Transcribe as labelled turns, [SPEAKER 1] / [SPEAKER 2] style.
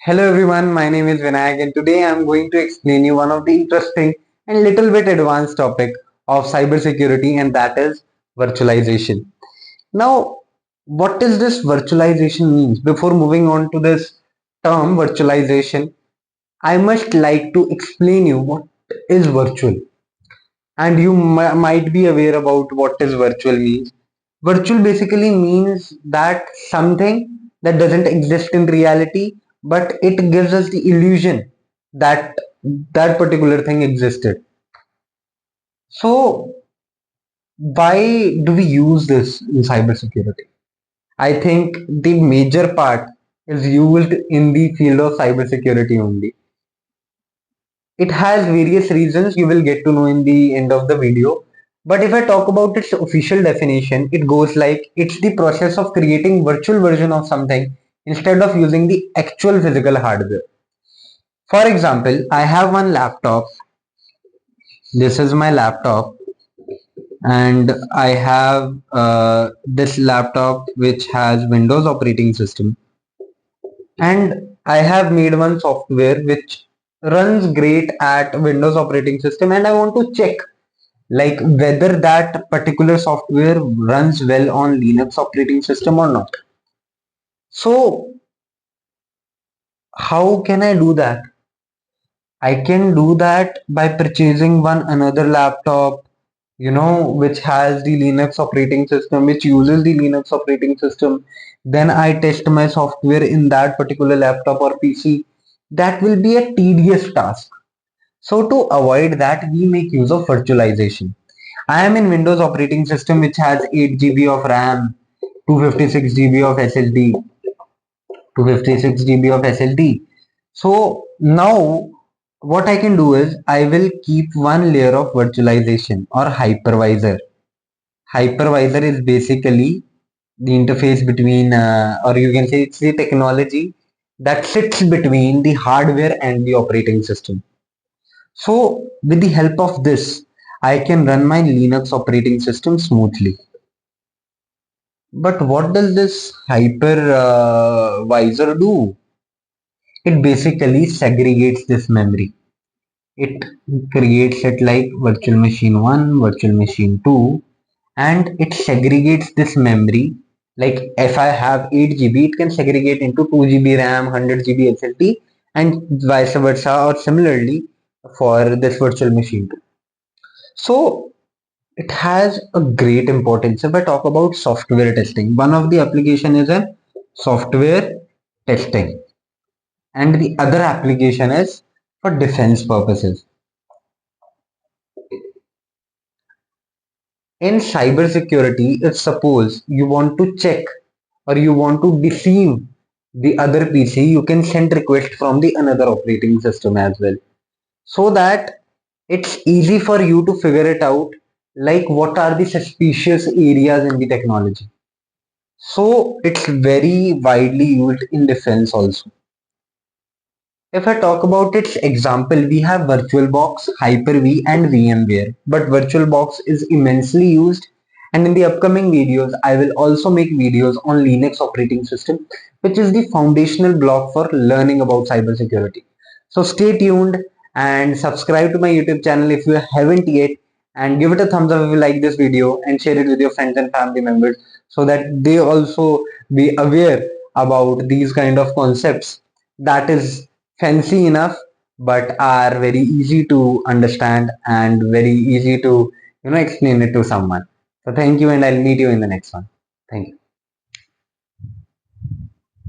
[SPEAKER 1] Hello everyone, my name is Vinayak and today I am going to explain you one of the interesting and little bit advanced topic of cybersecurity, and that is virtualization. Now, what is this virtualization means? Before moving on to this term virtualization, I must like to explain you what is virtual, and you might be aware about what is virtual means. Virtual basically means that something that doesn't exist in reality, but it gives us the illusion that that particular thing existed. So why do we use this in cybersecurity? I think the major part is used in the field of cybersecurity only. It has various reasons you will get to know in the end of the video. But if I talk about its official definition, it goes like it's the process of creating virtual version of something instead of using the actual physical hardware. For example, I have one laptop. This is my laptop, and I have this laptop which has Windows operating system, and I have made one software which runs great at Windows operating system, and I want to check like whether that particular software runs well on Linux operating system or not. So how can I do that? I can do that by purchasing one another laptop, which has the Linux operating system, which uses the Linux operating system. Then I test my software in that particular laptop or PC. That will be a tedious task. So to avoid that, we make use of virtualization. I am in Windows operating system which has 8 GB of RAM, 256 GB of SSD, 256 GB of SSD. So now what I can do is I will keep one layer of virtualization or hypervisor. Hypervisor is basically the interface between, or you can say it's the technology that sits between the hardware and the operating system. So with the help of this, I can run my Linux operating system smoothly. But what does this hypervisor do? It basically segregates this memory. It creates it like virtual machine 1, virtual machine 2, and it segregates this memory. Like if I have 8 GB, it can segregate into 2 GB RAM, 100 GB SSD, and vice versa, or similarly for this virtual machine 2. So it has a great importance. If I talk about software testing, one of the application is a software testing, and the other application is for defense purposes. In cybersecurity, if suppose you want to check or you want to deceive the other PC, you can send request from the another operating system as well, so that it's easy for you to figure it out, like what are the suspicious areas in the technology. So it's very widely used in defense also. If I talk about its example, we have VirtualBox, Hyper-V and VMware. But VirtualBox is immensely used, and in the upcoming videos, I will also make videos on Linux operating system, which is the foundational block for learning about cybersecurity. So stay tuned and subscribe to my YouTube channel if you haven't yet, and give it a thumbs up if you like this video, and share it with your friends and family members so that they also be aware about these kind of concepts that is fancy enough but are very easy to understand and very easy to explain it to someone. So thank you, and I'll meet you in the next one. Thank you.